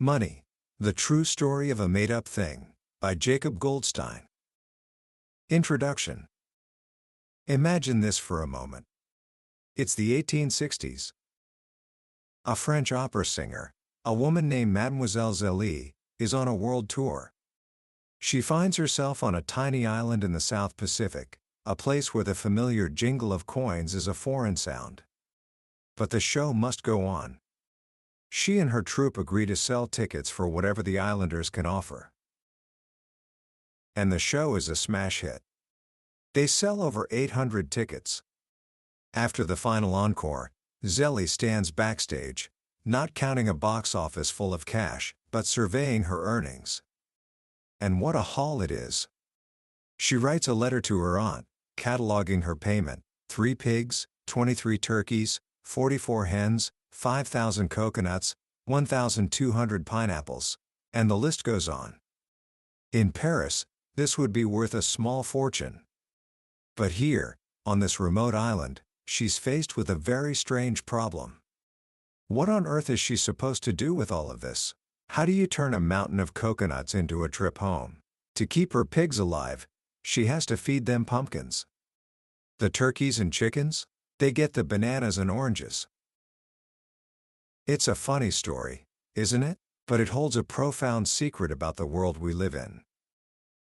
Money, the True Story of a Made-Up Thing, by Jacob Goldstein. Introduction. Imagine this for a moment. It's the 1860s. A French opera singer, a woman named Mademoiselle Zélie, is on a world tour. She finds herself on a tiny island in the South Pacific, a place where the familiar jingle of coins is a foreign sound. But the show must go on. She and her troupe agree to sell tickets for whatever the islanders can offer. And the show is a smash hit. They sell over 800 tickets. After the final encore, Zélie stands backstage, not counting a box office full of cash, but surveying her earnings. And what a haul it is! She writes a letter to her aunt, cataloging her payment: 3 pigs, 23 turkeys, 44 hens, 5,000 coconuts, 1,200 pineapples, and the list goes on. In Paris, this would be worth a small fortune. But here, on this remote island, she's faced with a very strange problem. What on earth is she supposed to do with all of this? How do you turn a mountain of coconuts into a trip home? To keep her pigs alive, she has to feed them pumpkins. The turkeys and chickens? They get the bananas and oranges. It's a funny story, isn't it? But it holds a profound secret about the world we live in.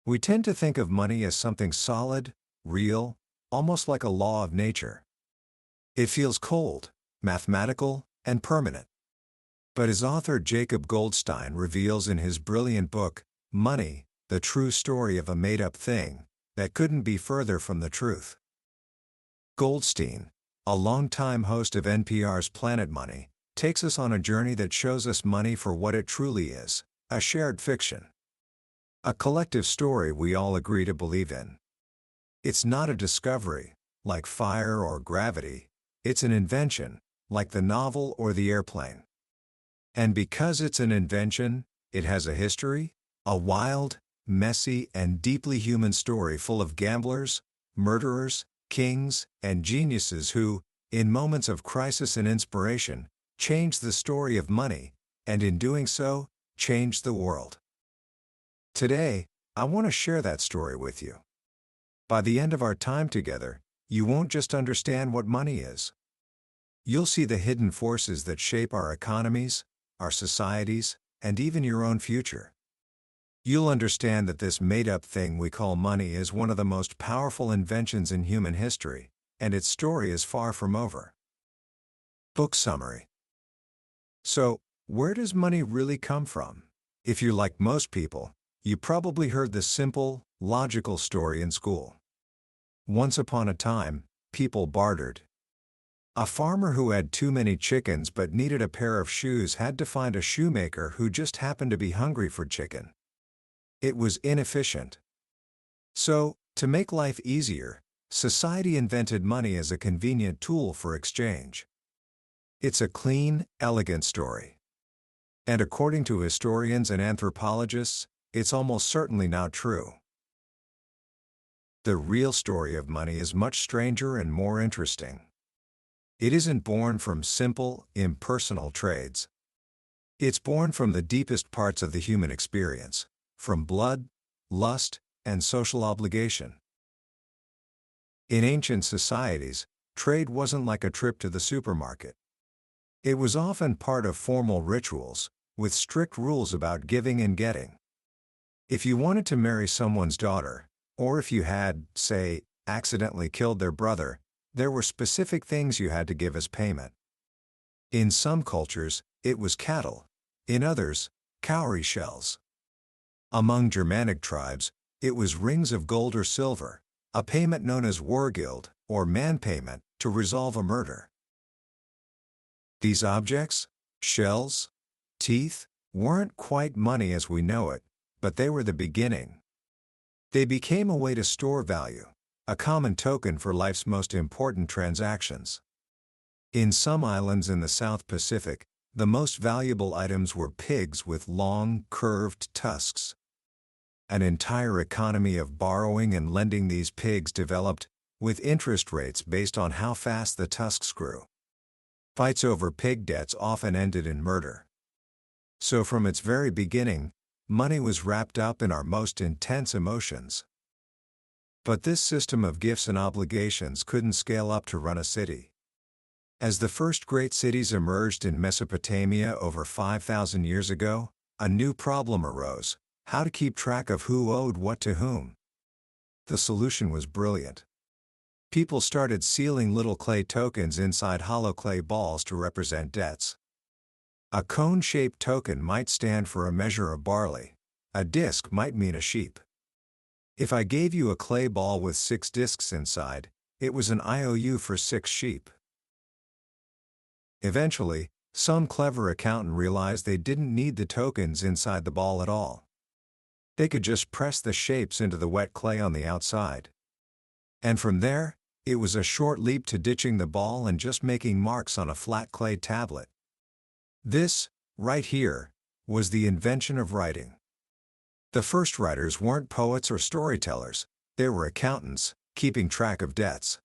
We tend to think of money as something solid, real, almost like a law of nature. It feels cold, mathematical, and permanent. But as author Jacob Goldstein reveals in his brilliant book, Money, the True Story of a Made-Up Thing, that couldn't be further from the truth. Goldstein, a longtime host of NPR's Planet Money, takes us on a journey that shows us money for what it truly is: a shared fiction. A collective story we all agree to believe in. It's not a discovery, like fire or gravity. It's an invention, like the novel or the airplane. And because it's an invention, it has a history, a wild, messy, and deeply human story full of gamblers, murderers, kings, and geniuses who, in moments of crisis and inspiration, changed the story of money, and in doing so, changed the world. Today, I want to share that story with you. By the end of our time together, you won't just understand what money is. You'll see the hidden forces that shape our economies, our societies, and even your own future. You'll understand that this made-up thing we call money is one of the most powerful inventions in human history, and its story is far from over. Book summary. So, where does money really come from? If you're like most people, you probably heard the simple, logical story in school. Once upon a time, people bartered. A farmer who had too many chickens but needed a pair of shoes had to find a shoemaker who just happened to be hungry for chicken. It was inefficient. So, to make life easier, society invented money as a convenient tool for exchange. It's a clean, elegant story. And according to historians and anthropologists, it's almost certainly not true. The real story of money is much stranger and more interesting. It isn't born from simple, impersonal trades. It's born from the deepest parts of the human experience, from blood, lust, and social obligation. In ancient societies, trade wasn't like a trip to the supermarket. It was often part of formal rituals, with strict rules about giving and getting. If you wanted to marry someone's daughter, or if you had, say, accidentally killed their brother, there were specific things you had to give as payment. In some cultures, it was cattle. In others, cowrie shells. Among Germanic tribes, it was rings of gold or silver, a payment known as wargild, or man payment, to resolve a murder. These objects, shells, teeth, weren't quite money as we know it, but they were the beginning. They became a way to store value, a common token for life's most important transactions. In some islands in the South Pacific, the most valuable items were pigs with long, curved tusks. An entire economy of borrowing and lending these pigs developed, with interest rates based on how fast the tusks grew. Fights over pig debts often ended in murder. So from its very beginning, money was wrapped up in our most intense emotions. But this system of gifts and obligations couldn't scale up to run a city. As the first great cities emerged in Mesopotamia over 5,000 years ago, a new problem arose: how to keep track of who owed what to whom. The solution was brilliant. People started sealing little clay tokens inside hollow clay balls to represent debts. A cone-shaped token might stand for a measure of barley. A disc might mean a sheep. If I gave you a clay ball with 6 discs inside, it was an IOU for 6 sheep. Eventually, some clever accountant realized they didn't need the tokens inside the ball at all. They could just press the shapes into the wet clay on the outside. And from there, it was a short leap to ditching the ball and just making marks on a flat clay tablet. This, right here, was the invention of writing. The first writers weren't poets or storytellers, they were accountants, keeping track of debts.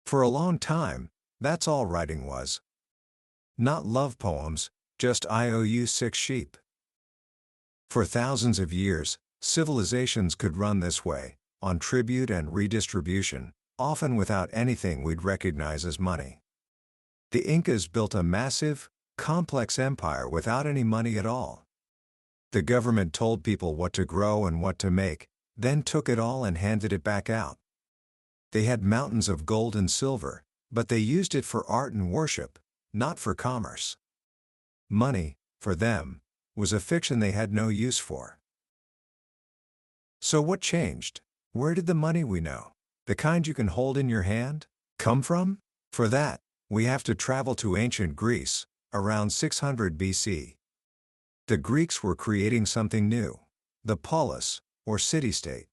For a long time, that's all writing was. Not love poems, just IOU 6 sheep. For thousands of years, civilizations could run this way, on tribute and redistribution, often without anything we'd recognize as money. The Incas built a massive, complex empire without any money at all. The government told people what to grow and what to make, then took it all and handed it back out. They had mountains of gold and silver, but they used it for art and worship, not for commerce. Money, for them, was a fiction they had no use for. So what changed? Where did the money we know, the kind you can hold in your hand, come from? For that, we have to travel to ancient Greece, around 600 BC. The Greeks were creating something new, the polis, or city-state.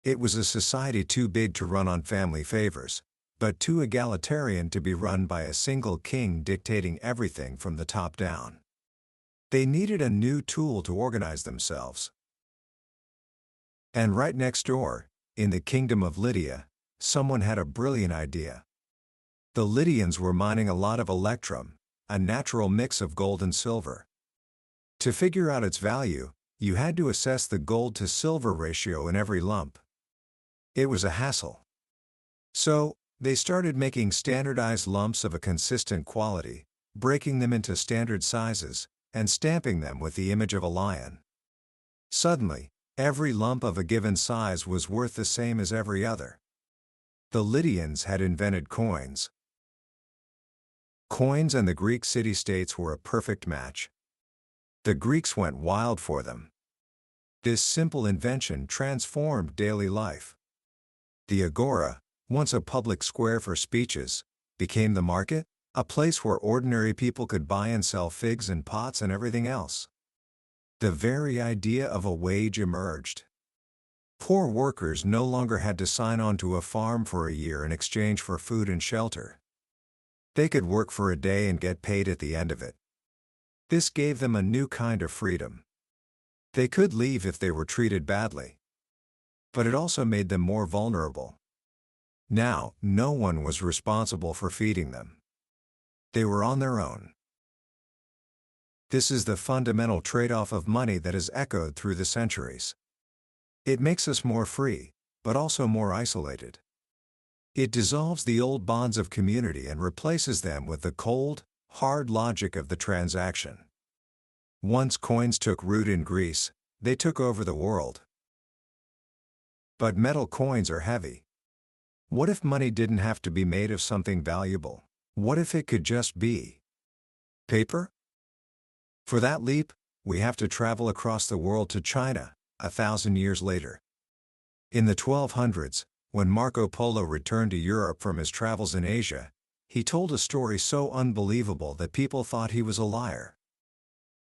It was a society too big to run on family favors, but too egalitarian to be run by a single king dictating everything from the top down. They needed a new tool to organize themselves. And right next door, in the kingdom of Lydia, someone had a brilliant idea. The Lydians were mining a lot of electrum, a natural mix of gold and silver. To figure out its value, you had to assess the gold-to-silver ratio in every lump. It was a hassle. So, they started making standardized lumps of a consistent quality, breaking them into standard sizes, and stamping them with the image of a lion. Suddenly, every lump of a given size was worth the same as every other. The Lydians had invented coins. Coins and the Greek city-states were a perfect match. The Greeks went wild for them. This simple invention transformed daily life. The agora, once a public square for speeches, became the market, a place where ordinary people could buy and sell figs and pots and everything else. The very idea of a wage emerged. Poor workers no longer had to sign on to a farm for a year in exchange for food and shelter. They could work for a day and get paid at the end of it. This gave them a new kind of freedom. They could leave if they were treated badly. But it also made them more vulnerable. Now, no one was responsible for feeding them. They were on their own. This is the fundamental trade-off of money that has echoed through the centuries. It makes us more free, but also more isolated. It dissolves the old bonds of community and replaces them with the cold, hard logic of the transaction. Once coins took root in Greece, they took over the world. But metal coins are heavy. What if money didn't have to be made of something valuable? What if it could just be paper? For that leap, we have to travel across the world to China, 1,000 years later. In the 1200s, when Marco Polo returned to Europe from his travels in Asia, he told a story so unbelievable that people thought he was a liar.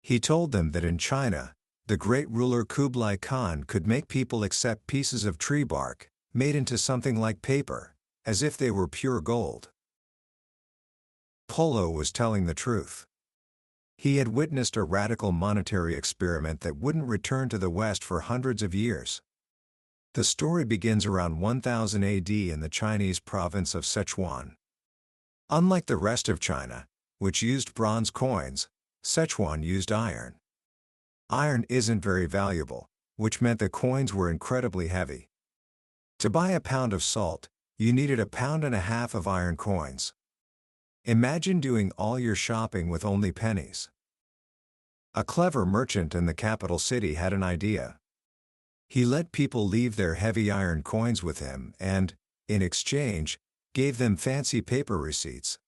He told them that in China, the great ruler Kublai Khan could make people accept pieces of tree bark, made into something like paper, as if they were pure gold. Polo was telling the truth. He had witnessed a radical monetary experiment that wouldn't return to the West for hundreds of years. The story begins around 1000 AD in the Chinese province of Sichuan. Unlike the rest of China, which used bronze coins, Sichuan used iron. Iron isn't very valuable, which meant the coins were incredibly heavy. To buy a pound of salt, you needed 1.5 pounds of iron coins. Imagine doing all your shopping with only pennies. A clever merchant in the capital city had an idea. He let people leave their heavy iron coins with him and, in exchange, gave them fancy paper receipts.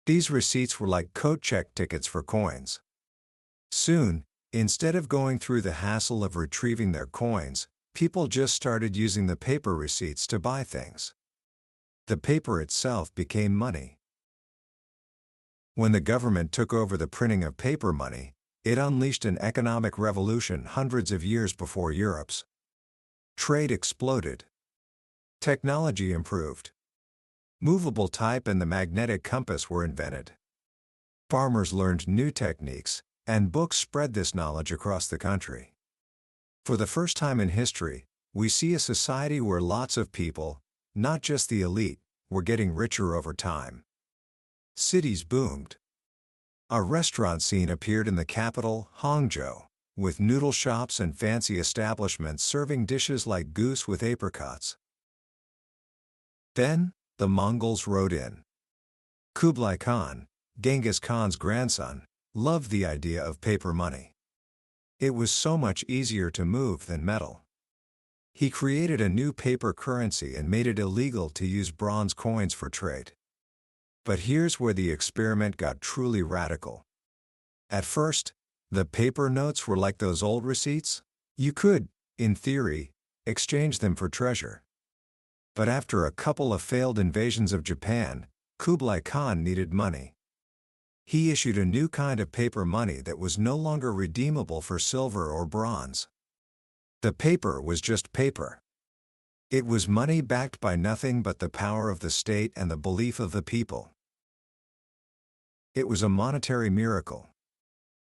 These receipts were like coat check tickets for coins. Soon, instead of going through the hassle of retrieving their coins, people just started using the paper receipts to buy things. The paper itself became money. When the government took over the printing of paper money, it unleashed an economic revolution hundreds of years before Europe's. Trade exploded. Technology improved. Movable type and the magnetic compass were invented. Farmers learned new techniques, and books spread this knowledge across the country. For the first time in history, we see a society where lots of people, not just the elite, were getting richer over time. Cities boomed. A restaurant scene appeared in the capital, Hangzhou, with noodle shops and fancy establishments serving dishes like goose with apricots. Then, the Mongols rode in. Kublai Khan, Genghis Khan's grandson, loved the idea of paper money. It was so much easier to move than metal. He created a new paper currency and made it illegal to use bronze coins for trade. But here's where the experiment got truly radical. At first, the paper notes were like those old receipts. You could, in theory, exchange them for treasure. But after a couple of failed invasions of Japan, Kublai Khan needed money. He issued a new kind of paper money that was no longer redeemable for silver or bronze. The paper was just paper. It was money backed by nothing but the power of the state and the belief of the people. It was a monetary miracle.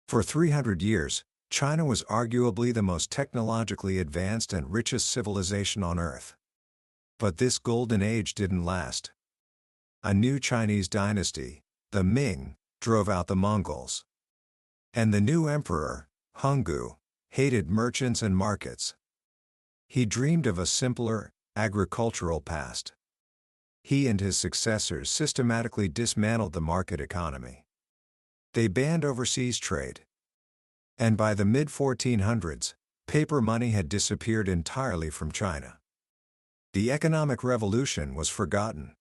For 300 years, China was arguably the most technologically advanced and richest civilization on Earth. But this golden age didn't last. A new Chinese dynasty, the Ming, drove out the Mongols. And the new emperor, Hongwu, hated merchants and markets. He dreamed of a simpler, agricultural past. He and his successors systematically dismantled the market economy. They banned overseas trade. And by the mid-1400s, paper money had disappeared entirely from China. The economic revolution was forgotten.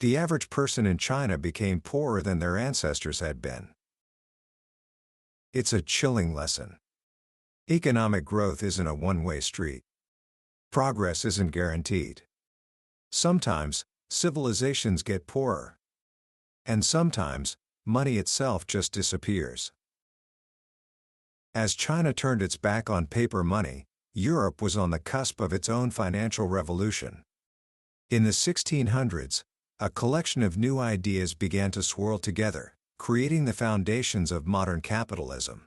The average person in China became poorer than their ancestors had been. It's a chilling lesson. Economic growth isn't a one-way street. Progress isn't guaranteed. Sometimes, civilizations get poorer. And sometimes, money itself just disappears. As China turned its back on paper money, Europe was on the cusp of its own financial revolution. In the 1600s, a collection of new ideas began to swirl together, creating the foundations of modern capitalism.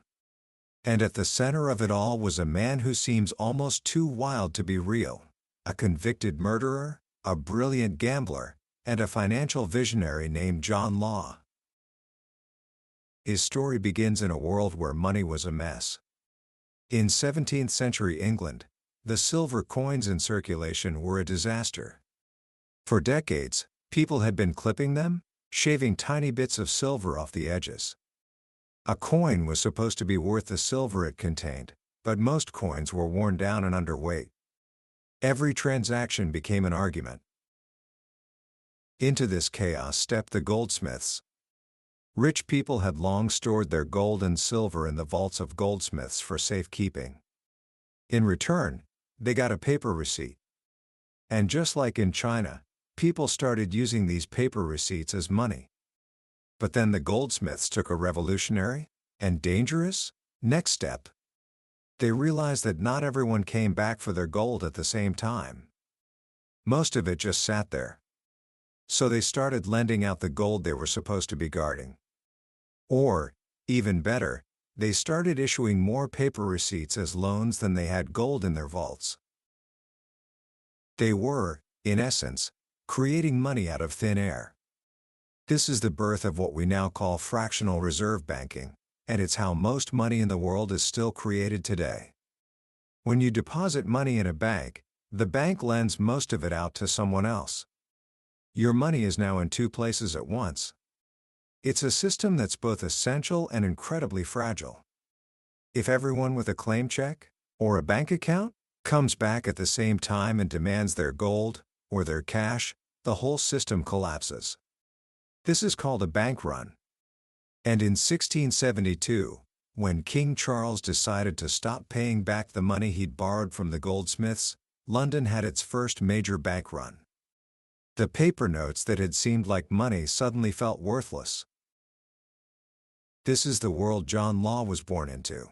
And at the center of it all was a man who seems almost too wild to be real, a convicted murderer, a brilliant gambler, and a financial visionary named John Law. His story begins in a world where money was a mess. In 17th century England, the silver coins in circulation were a disaster. For decades, people had been clipping them, shaving tiny bits of silver off the edges. A coin was supposed to be worth the silver it contained, but most coins were worn down and underweight. Every transaction became an argument. Into this chaos stepped the goldsmiths. Rich people had long stored their gold and silver in the vaults of goldsmiths for safekeeping. In return, they got a paper receipt. And just like in China, people started using these paper receipts as money. But then the goldsmiths took a revolutionary and dangerous next step. They realized that not everyone came back for their gold at the same time. Most of it just sat there. So they started lending out the gold they were supposed to be guarding. Or, even better, they started issuing more paper receipts as loans than they had gold in their vaults. They were, in essence, creating money out of thin air. This is the birth of what we now call fractional reserve banking, and it's how most money in the world is still created today. When you deposit money in a bank, the bank lends most of it out to someone else. Your money is now in two places at once. It's a system that's both essential and incredibly fragile. If everyone with a claim check, or a bank account, comes back at the same time and demands their gold, or their cash, the whole system collapses. This is called a bank run. And in 1672, when King Charles decided to stop paying back the money he'd borrowed from the goldsmiths, London had its first major bank run. The paper notes that had seemed like money suddenly felt worthless. This is the world John Law was born into.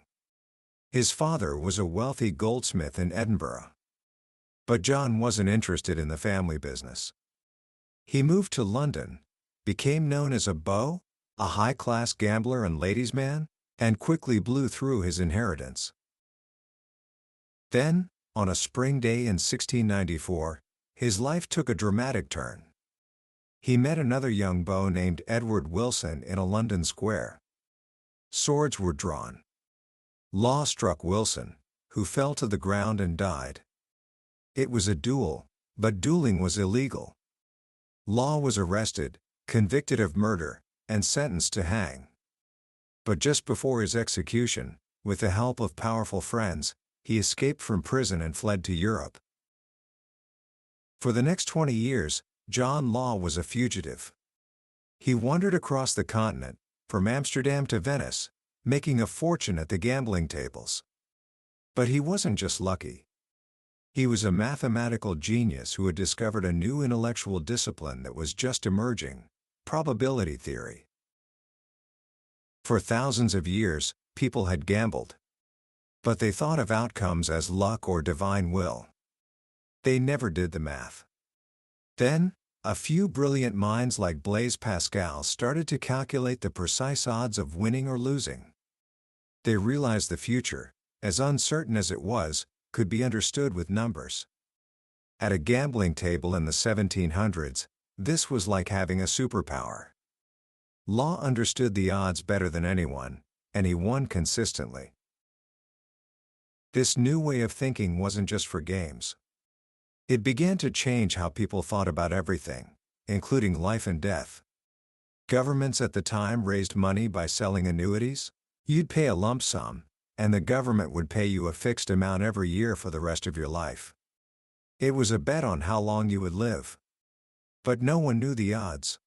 His father was a wealthy goldsmith in Edinburgh. But John wasn't interested in the family business. He moved to London, became known as a beau, a high-class gambler and ladies' man, and quickly blew through his inheritance. Then, on a spring day in 1694, his life took a dramatic turn. He met another young beau named Edward Wilson in a London square. Swords were drawn. Law struck Wilson, who fell to the ground and died. It was a duel, but dueling was illegal. Law was arrested, convicted of murder, and sentenced to hang. But just before his execution, with the help of powerful friends, he escaped from prison and fled to Europe. For the next 20 years, John Law was a fugitive. He wandered across the continent, from Amsterdam to Venice, making a fortune at the gambling tables. But he wasn't just lucky. He was a mathematical genius who had discovered a new intellectual discipline that was just emerging: probability theory. For thousands of years, people had gambled. But they thought of outcomes as luck or divine will. They never did the math. Then, a few brilliant minds like Blaise Pascal started to calculate the precise odds of winning or losing. They realized the future, as uncertain as it was, could be understood with numbers. At a gambling table in the 1700s, this was like having a superpower. Law understood the odds better than anyone, and he won consistently. This new way of thinking wasn't just for games. It began to change how people thought about everything, including life and death. Governments at the time raised money by selling annuities. You'd pay a lump sum, and the government would pay you a fixed amount every year for the rest of your life. It was a bet on how long you would live. But no one knew the odds.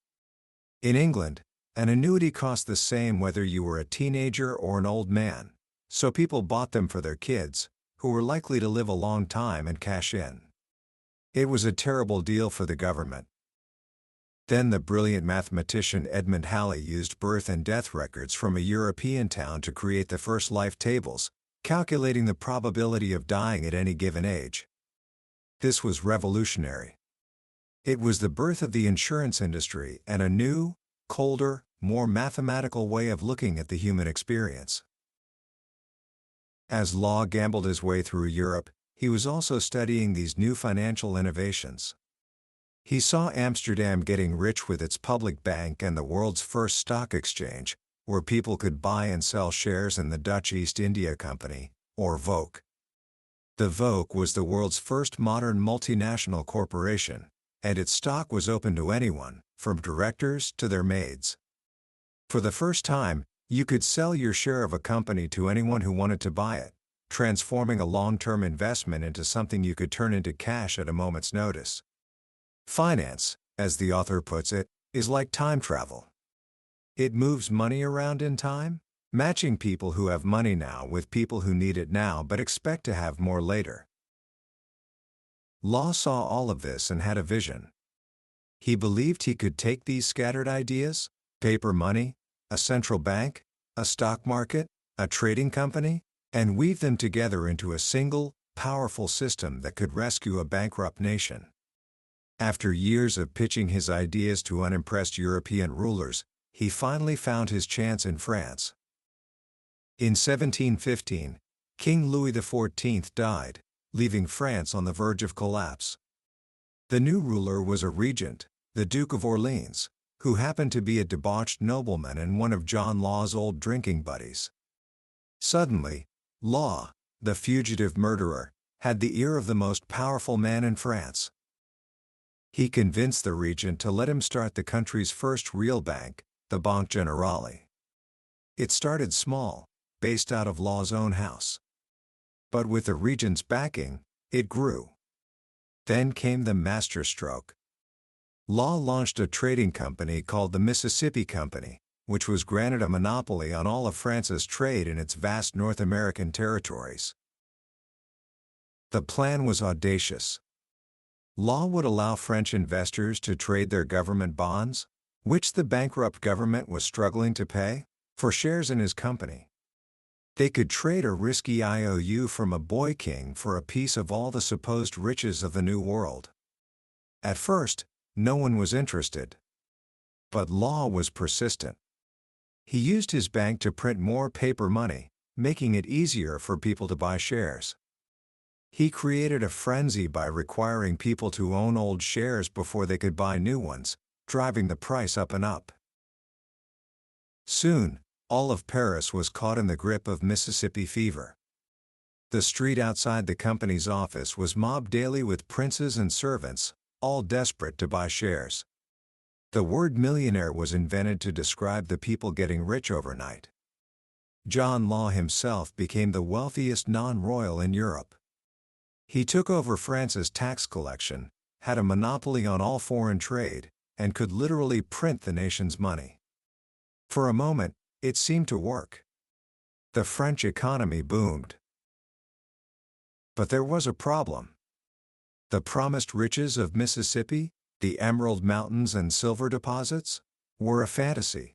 In England, an annuity cost the same whether you were a teenager or an old man, so people bought them for their kids, who were likely to live a long time and cash in. It was a terrible deal for the government. Then the brilliant mathematician Edmund Halley used birth and death records from a European town to create the first life tables, calculating the probability of dying at any given age. This was revolutionary. It was the birth of the insurance industry and a new, colder, more mathematical way of looking at the human experience. As Law gambled his way through Europe, he was also studying these new financial innovations. He saw Amsterdam getting rich with its public bank and the world's first stock exchange, where people could buy and sell shares in the Dutch East India Company, or VOC. The VOC was the world's first modern multinational corporation, and its stock was open to anyone, from directors to their maids. For the first time, you could sell your share of a company to anyone who wanted to buy it, transforming a long-term investment into something you could turn into cash at a moment's notice. Finance, as the author puts it, is like time travel. It moves money around in time, matching people who have money now with people who need it now but expect to have more later. Law saw all of this and had a vision. He believed he could take these scattered ideas, paper money, a central bank, a stock market, a trading company, and weave them together into a single, powerful system that could rescue a bankrupt nation. After years of pitching his ideas to unimpressed European rulers, he finally found his chance in France. In 1715, King Louis XIV died, leaving France on the verge of collapse. The new ruler was a regent, the Duke of Orleans, who happened to be a debauched nobleman and one of John Law's old drinking buddies. Suddenly, Law, the fugitive murderer, had the ear of the most powerful man in France. He convinced the regent to let him start the country's first real bank, the Banque Générale. It started small, based out of Law's own house. But with the regent's backing, it grew. Then came the masterstroke. Law launched a trading company called the Mississippi Company, which was granted a monopoly on all of France's trade in its vast North American territories. The plan was audacious. Law would allow French investors to trade their government bonds, which the bankrupt government was struggling to pay, for shares in his company. They could trade a risky IOU from a boy king for a piece of all the supposed riches of the New World. At first, no one was interested. But Law was persistent. He used his bank to print more paper money, making it easier for people to buy shares. He created a frenzy by requiring people to own old shares before they could buy new ones, driving the price up and up. Soon, all of Paris was caught in the grip of Mississippi fever. The street outside the company's office was mobbed daily with princes and servants, all desperate to buy shares. The word millionaire was invented to describe the people getting rich overnight. John Law himself became the wealthiest non-royal in Europe. He took over France's tax collection, had a monopoly on all foreign trade, and could literally print the nation's money. For a moment, it seemed to work. The French economy boomed. But there was a problem. The promised riches of Mississippi, the Emerald Mountains and silver deposits, were a fantasy.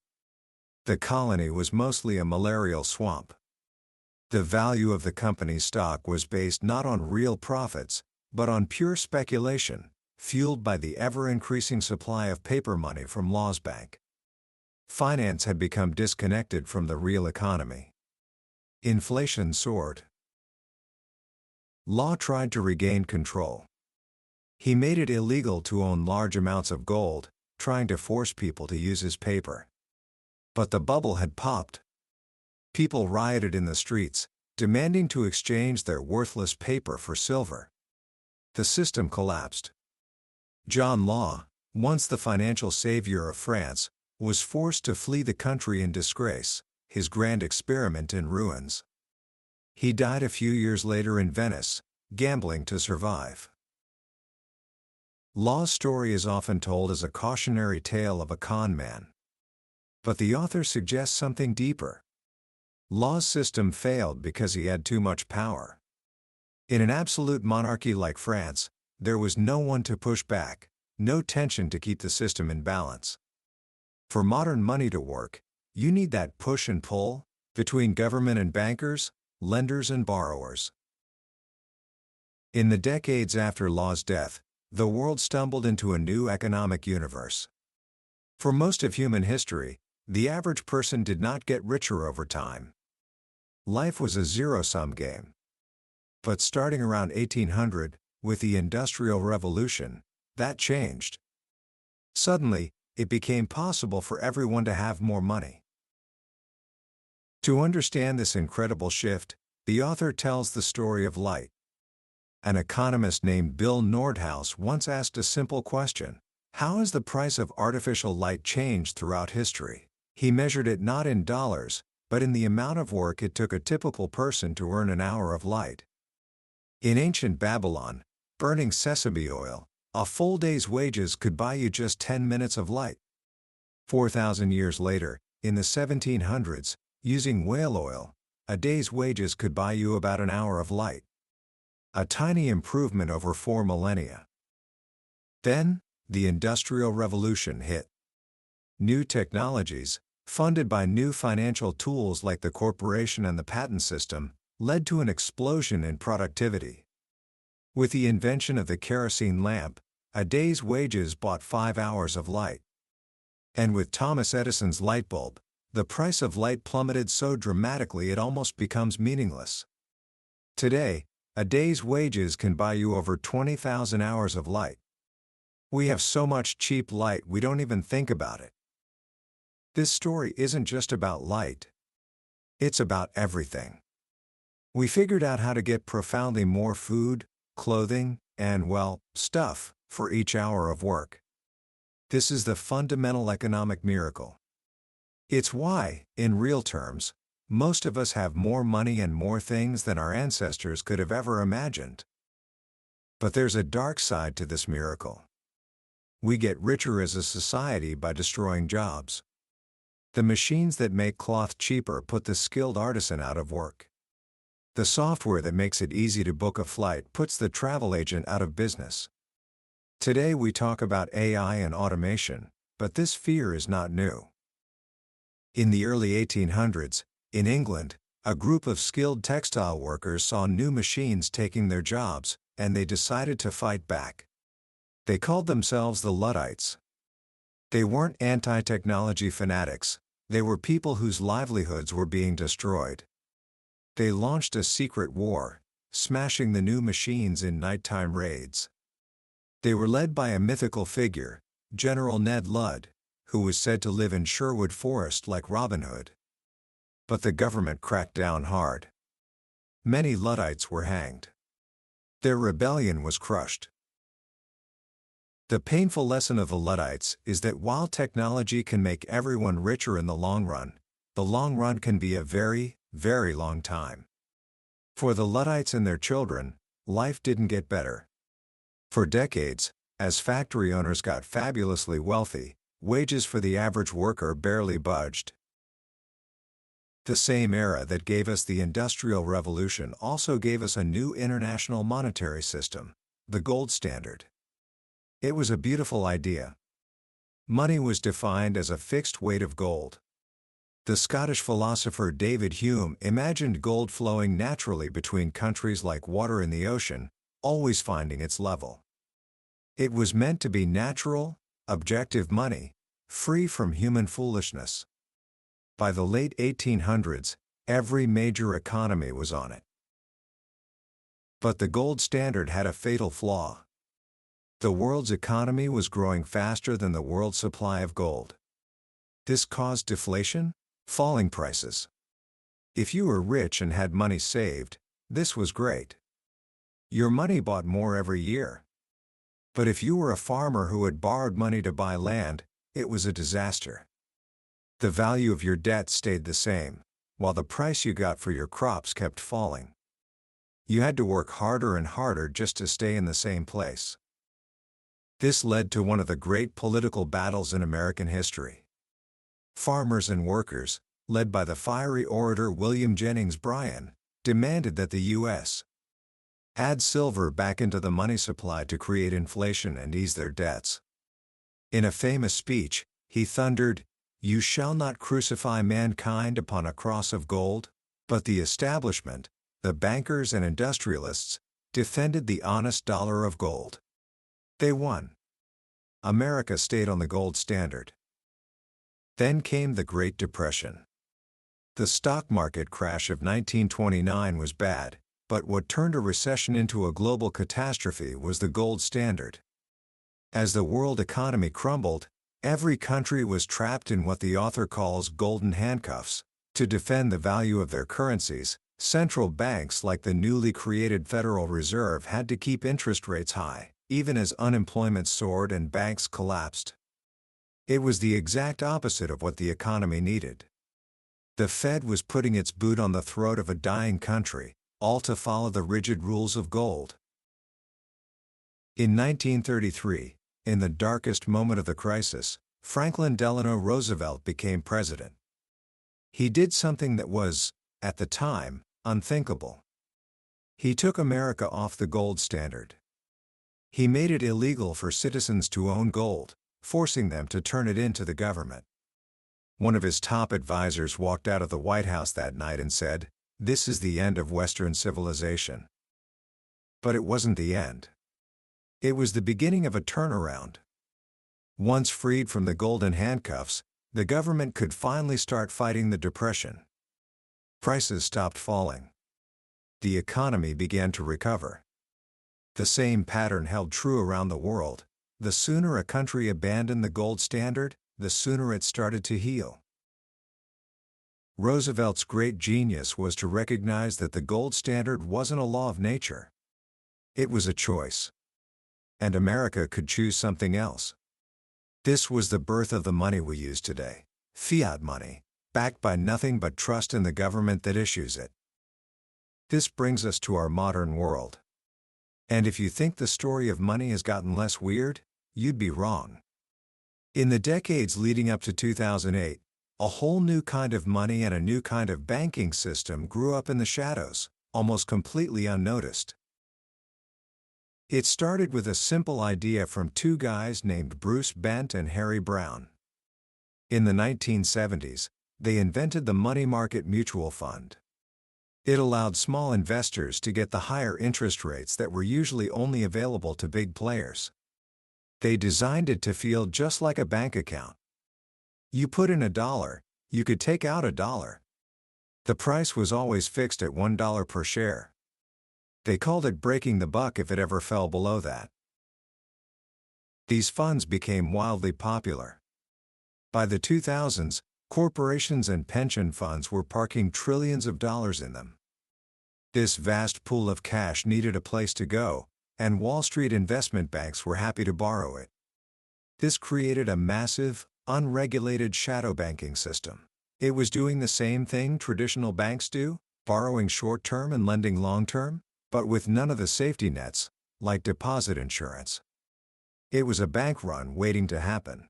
The colony was mostly a malarial swamp. The value of the company's stock was based not on real profits, but on pure speculation, fueled by the ever-increasing supply of paper money from Law's bank. Finance had become disconnected from the real economy. Inflation soared. Law tried to regain control. He made it illegal to own large amounts of gold, trying to force people to use his paper. But the bubble had popped. People rioted in the streets, demanding to exchange their worthless paper for silver. The system collapsed. John Law, once the financial savior of France, was forced to flee the country in disgrace, his grand experiment in ruins. He died a few years later in Venice, gambling to survive. Law's story is often told as a cautionary tale of a con man. But the author suggests something deeper. Law's system failed because he had too much power. In an absolute monarchy like France, there was no one to push back, no tension to keep the system in balance. For modern money to work, you need that push and pull between government and bankers, lenders and borrowers. In the decades after Law's death, the world stumbled into a new economic universe. For most of human history, the average person did not get richer over time. Life was a zero-sum game. But starting around 1800, with the Industrial Revolution, that changed. Suddenly, it became possible for everyone to have more money. To understand this incredible shift, the author tells the story of light. An economist named Bill Nordhaus once asked a simple question: how has the price of artificial light changed throughout history? He measured it not in dollars, but in the amount of work it took a typical person to earn an hour of light. In ancient Babylon, burning sesame oil, a full day's wages could buy you just 10 minutes of light. 4,000 years later, in the 1700s, using whale oil, a day's wages could buy you about an hour of light. A tiny improvement over 4 millennia. Then, the Industrial Revolution hit. New technologies, funded by new financial tools like the corporation and the patent system, led to an explosion in productivity. With the invention of the kerosene lamp, a day's wages bought 5 hours of light. And with Thomas Edison's light bulb, the price of light plummeted so dramatically it almost becomes meaningless. Today, a day's wages can buy you over 20,000 hours of light. We have so much cheap light we don't even think about it. This story isn't just about light. It's about everything. We figured out how to get profoundly more food, clothing, and, well, stuff, for each hour of work. This is the fundamental economic miracle. It's why, in real terms, most of us have more money and more things than our ancestors could have ever imagined. But there's a dark side to this miracle. We get richer as a society by destroying jobs. The machines that make cloth cheaper put the skilled artisan out of work. The software that makes it easy to book a flight puts the travel agent out of business. Today we talk about AI and automation, but this fear is not new. In the early 1800s, in England, a group of skilled textile workers saw new machines taking their jobs, and they decided to fight back. They called themselves the Luddites. They weren't anti-technology fanatics, they were people whose livelihoods were being destroyed. They launched a secret war, smashing the new machines in nighttime raids. They were led by a mythical figure, General Ned Ludd, who was said to live in Sherwood Forest like Robin Hood. But the government cracked down hard. Many Luddites were hanged. Their rebellion was crushed. The painful lesson of the Luddites is that while technology can make everyone richer in the long run can be a very, very long time. For the Luddites and their children, life didn't get better. For decades, as factory owners got fabulously wealthy, wages for the average worker barely budged. The same era that gave us the Industrial Revolution also gave us a new international monetary system, the gold standard. It was a beautiful idea. Money was defined as a fixed weight of gold. The Scottish philosopher David Hume imagined gold flowing naturally between countries like water in the ocean, always finding its level. It was meant to be natural, objective money, free from human foolishness. By the late 1800s, every major economy was on it. But the gold standard had a fatal flaw. The world's economy was growing faster than the world's supply of gold. This caused deflation, falling prices. If you were rich and had money saved, this was great. Your money bought more every year. But if you were a farmer who had borrowed money to buy land, it was a disaster. The value of your debt stayed the same, while the price you got for your crops kept falling. You had to work harder and harder just to stay in the same place. This led to one of the great political battles in American history. Farmers and workers, led by the fiery orator William Jennings Bryan, demanded that the U.S. add silver back into the money supply to create inflation and ease their debts. In a famous speech, he thundered, "You shall not crucify mankind upon a cross of gold," but the establishment, the bankers and industrialists, defended the honest dollar of gold. They won. America stayed on the gold standard. Then came the Great Depression. The stock market crash of 1929 was bad, but what turned a recession into a global catastrophe was the gold standard. As the world economy crumbled, every country was trapped in what the author calls golden handcuffs. To defend the value of their currencies, central banks like the newly created Federal Reserve had to keep interest rates high, even as unemployment soared and banks collapsed. It was the exact opposite of what the economy needed. The Fed was putting its boot on the throat of a dying country, all to follow the rigid rules of gold. In 1933, in the darkest moment of the crisis, Franklin Delano Roosevelt became president. He did something that was, at the time, unthinkable. He took America off the gold standard. He made it illegal for citizens to own gold, forcing them to turn it in to the government. One of his top advisors walked out of the White House that night and said, "This is the end of Western civilization." But it wasn't the end. It was the beginning of a turnaround. Once freed from the golden handcuffs, the government could finally start fighting the Depression. Prices stopped falling. The economy began to recover. The same pattern held true around the world. The sooner a country abandoned the gold standard, the sooner it started to heal. Roosevelt's great genius was to recognize that the gold standard wasn't a law of nature. It was a choice. And America could choose something else. This was the birth of the money we use today, fiat money, backed by nothing but trust in the government that issues it. This brings us to our modern world. And if you think the story of money has gotten less weird, you'd be wrong. In the decades leading up to 2008, a whole new kind of money and a new kind of banking system grew up in the shadows, almost completely unnoticed. It started with a simple idea from two guys named Bruce Bent and Harry Brown. In the 1970s, they invented the money market mutual fund. It allowed small investors to get the higher interest rates that were usually only available to big players. They designed it to feel just like a bank account. You put in $1, you could take out $1. The price was always fixed at $1 per share. They called it breaking the buck if it ever fell below that. These funds became wildly popular. By the 2000s, corporations and pension funds were parking trillions of dollars in them. This vast pool of cash needed a place to go, and Wall Street investment banks were happy to borrow it. This created a massive, unregulated shadow banking system. It was doing the same thing traditional banks do, borrowing short-term and lending long-term, but with none of the safety nets, like deposit insurance. It was a bank run waiting to happen.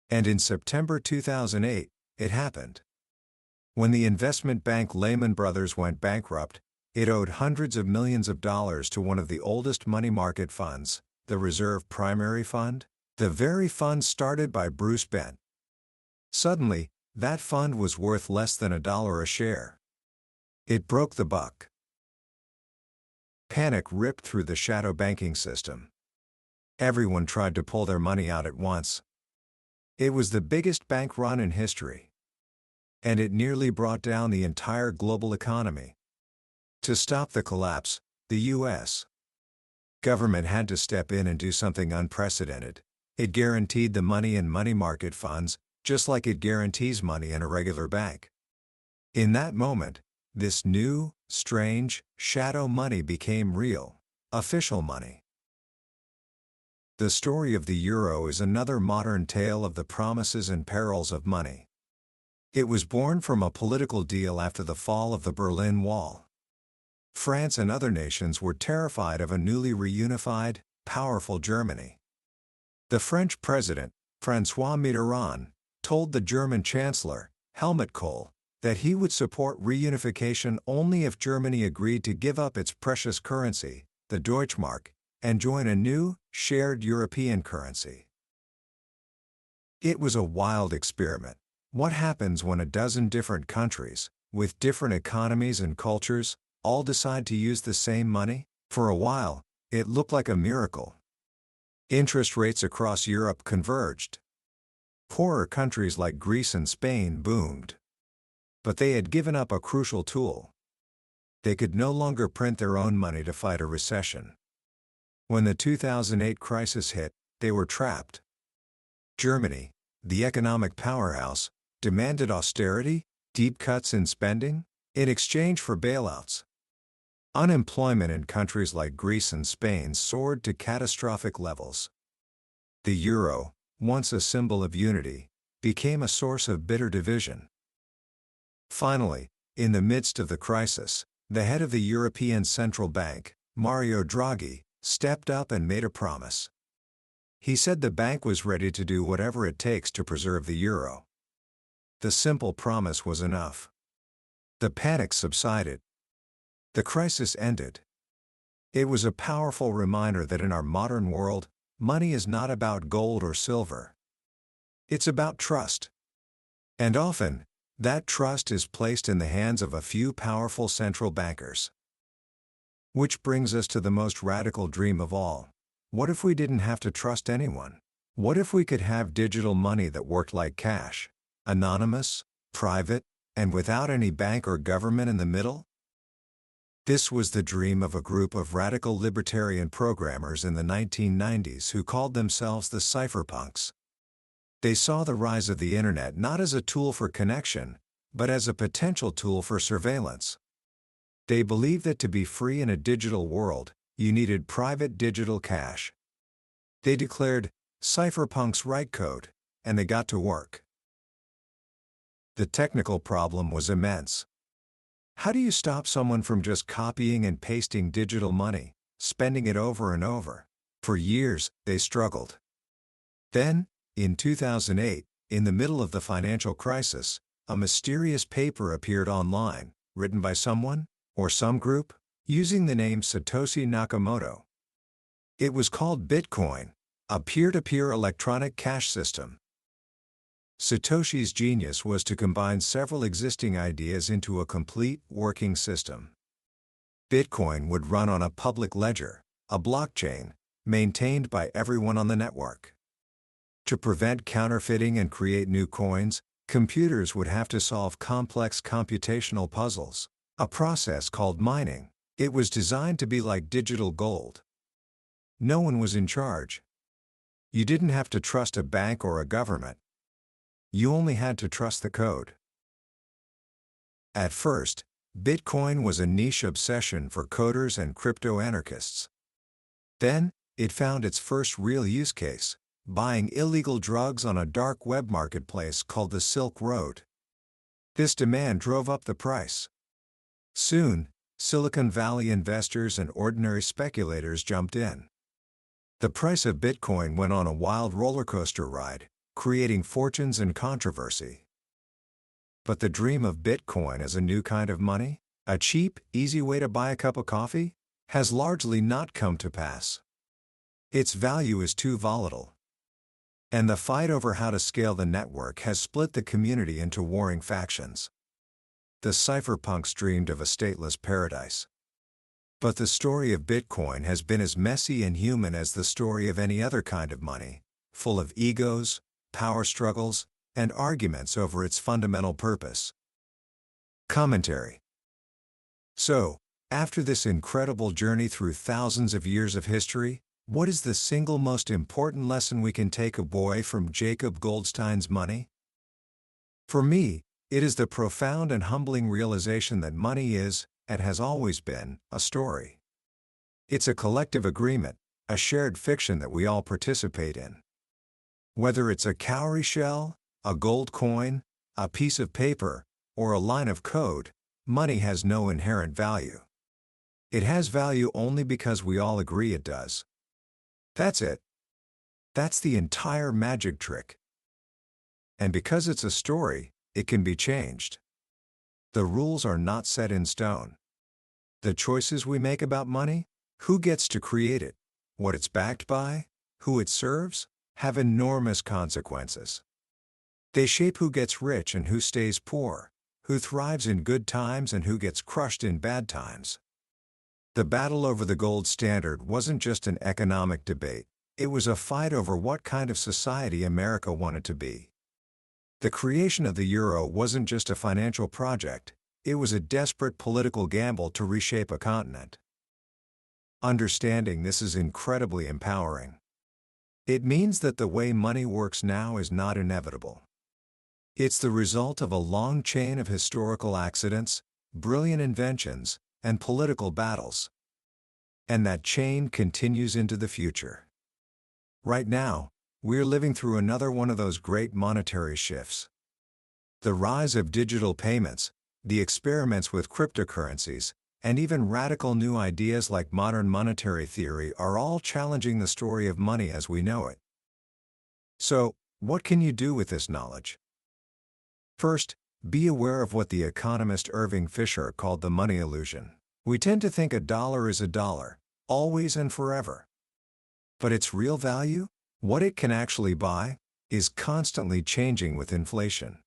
And in September 2008, it happened. When the investment bank Lehman Brothers went bankrupt, it owed hundreds of millions of dollars to one of the oldest money market funds, the Reserve Primary Fund, the very fund started by Bruce Bent. Suddenly, that fund was worth less than $1 a share. It broke the buck. Panic ripped through the shadow banking system. Everyone tried to pull their money out at once. It was the biggest bank run in history. And it nearly brought down the entire global economy. To stop the collapse, the U.S. government had to step in and do something unprecedented. It guaranteed the money in money market funds, just like it guarantees money in a regular bank. In that moment, this new, strange, shadow money became real, official money. The story of the euro is another modern tale of the promises and perils of money. It was born from a political deal after the fall of the Berlin Wall. France and other nations were terrified of a newly reunified, powerful Germany. The French president, François Mitterrand, told the German chancellor, Helmut Kohl, that he would support reunification only if Germany agreed to give up its precious currency, the Deutschmark, and join a new, shared European currency. It was a wild experiment. What happens when a dozen different countries, with different economies and cultures, all decide to use the same money? For a while, it looked like a miracle. Interest rates across Europe converged. Poorer countries like Greece and Spain boomed. But they had given up a crucial tool. They could no longer print their own money to fight a recession. When the 2008 crisis hit, they were trapped. Germany, the economic powerhouse, demanded austerity, deep cuts in spending, in exchange for bailouts. Unemployment in countries like Greece and Spain soared to catastrophic levels. The euro, once a symbol of unity, became a source of bitter division. Finally, in the midst of the crisis, the head of the European Central Bank, Mario Draghi, stepped up and made a promise. He said the bank was ready to do whatever it takes to preserve the euro. The simple promise was enough. The panic subsided. The crisis ended. It was a powerful reminder that in our modern world, money is not about gold or silver. It's about trust. And often, that trust is placed in the hands of a few powerful central bankers. Which brings us to the most radical dream of all. What if we didn't have to trust anyone? What if we could have digital money that worked like cash? Anonymous, private, and without any bank or government in the middle? This was the dream of a group of radical libertarian programmers in the 1990s who called themselves the cypherpunks. They saw the rise of the internet not as a tool for connection, but as a potential tool for surveillance. They believed that to be free in a digital world, you needed private digital cash. They declared, "Cypherpunks write code," and they got to work. The technical problem was immense. How do you stop someone from just copying and pasting digital money, spending it over and over? For years, they struggled. Then, in 2008, in the middle of the financial crisis, a mysterious paper appeared online, written by someone, or some group, using the name Satoshi Nakamoto. It was called Bitcoin, a peer-to-peer electronic cash system. Satoshi's genius was to combine several existing ideas into a complete, working system. Bitcoin would run on a public ledger, a blockchain, maintained by everyone on the network. To prevent counterfeiting and create new coins, computers would have to solve complex computational puzzles, a process called mining. It was designed to be like digital gold. No one was in charge. You didn't have to trust a bank or a government. You only had to trust the code. At first, Bitcoin was a niche obsession for coders and crypto-anarchists. Then, it found its first real use case, buying illegal drugs on a dark web marketplace called the Silk Road. This demand drove up the price. Soon, Silicon Valley investors and ordinary speculators jumped in. The price of Bitcoin went on a wild rollercoaster ride, creating fortunes and controversy. But the dream of Bitcoin as a new kind of money, a cheap, easy way to buy a cup of coffee, has largely not come to pass. Its value is too volatile. And the fight over how to scale the network has split the community into warring factions. The cypherpunks dreamed of a stateless paradise. But the story of Bitcoin has been as messy and human as the story of any other kind of money, full of egos, power struggles, and arguments over its fundamental purpose. Commentary. So, after this incredible journey through thousands of years of history, what is the single most important lesson we can take away from Jacob Goldstein's money? For me, it is the profound and humbling realization that money is, and has always been, a story. It's a collective agreement, a shared fiction that we all participate in. Whether it's a cowrie shell, a gold coin, a piece of paper, or a line of code, money has no inherent value. It has value only because we all agree it does. That's it. That's the entire magic trick. And because it's a story, it can be changed. The rules are not set in stone. The choices we make about money, who gets to create it, what it's backed by, who it serves, have enormous consequences. They shape who gets rich and who stays poor, who thrives in good times and who gets crushed in bad times. The battle over the gold standard wasn't just an economic debate, it was a fight over what kind of society America wanted to be. The creation of the euro wasn't just a financial project, it was a desperate political gamble to reshape a continent. Understanding this is incredibly empowering. It means that the way money works now is not inevitable. It's the result of a long chain of historical accidents, brilliant inventions, and political battles. And that chain continues into the future. Right now, we're living through another one of those great monetary shifts. The rise of digital payments, the experiments with cryptocurrencies, and even radical new ideas like modern monetary theory are all challenging the story of money as we know it. So, what can you do with this knowledge? First, be aware of what the economist Irving Fisher called the money illusion. We tend to think a dollar is a dollar, always and forever. But its real value, what it can actually buy, is constantly changing with inflation.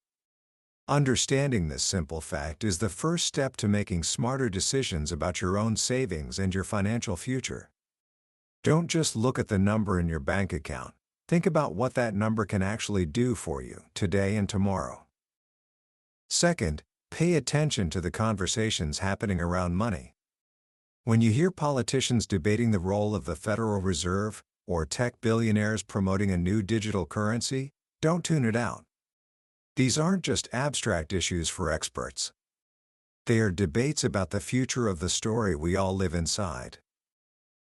Understanding this simple fact is the first step to making smarter decisions about your own savings and your financial future. Don't just look at the number in your bank account. Think about what that number can actually do for you today and tomorrow. Second, pay attention to the conversations happening around money. When you hear politicians debating the role of the Federal Reserve, or tech billionaires promoting a new digital currency, don't tune it out. These aren't just abstract issues for experts. They are debates about the future of the story we all live inside.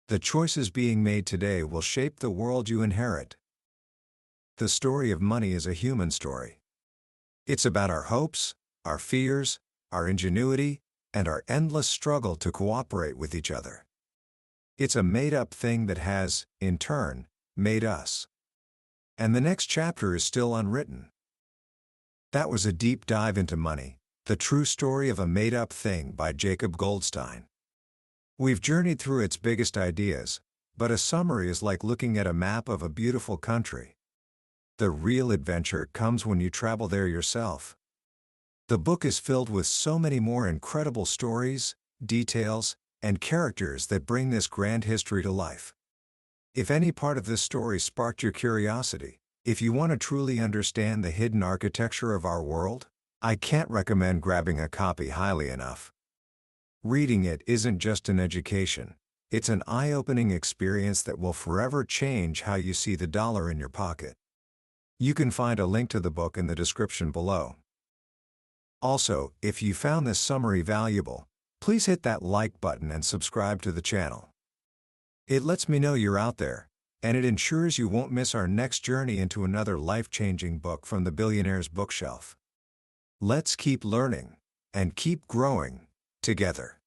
The choices being made today will shape the world you inherit. The story of money is a human story. It's about our hopes, our fears, our ingenuity, and our endless struggle to cooperate with each other. It's a made-up thing that has, in turn, made us. And the next chapter is still unwritten. That was a deep dive into money, the true story of a made-up thing by Jacob Goldstein. We've journeyed through its biggest ideas, but a summary is like looking at a map of a beautiful country. The real adventure comes when you travel there yourself. The book is filled with so many more incredible stories, details, and characters that bring this grand history to life. If any part of this story sparked your curiosity, if you want to truly understand the hidden architecture of our world, I can't recommend grabbing a copy highly enough. Reading it isn't just an education, it's an eye-opening experience that will forever change how you see the dollar in your pocket. You can find a link to the book in the description below. Also, if you found this summary valuable, please hit that like button and subscribe to the channel. It lets me know you're out there, and it ensures you won't miss our next journey into another life-changing book from the billionaire's bookshelf. Let's keep learning and keep growing together.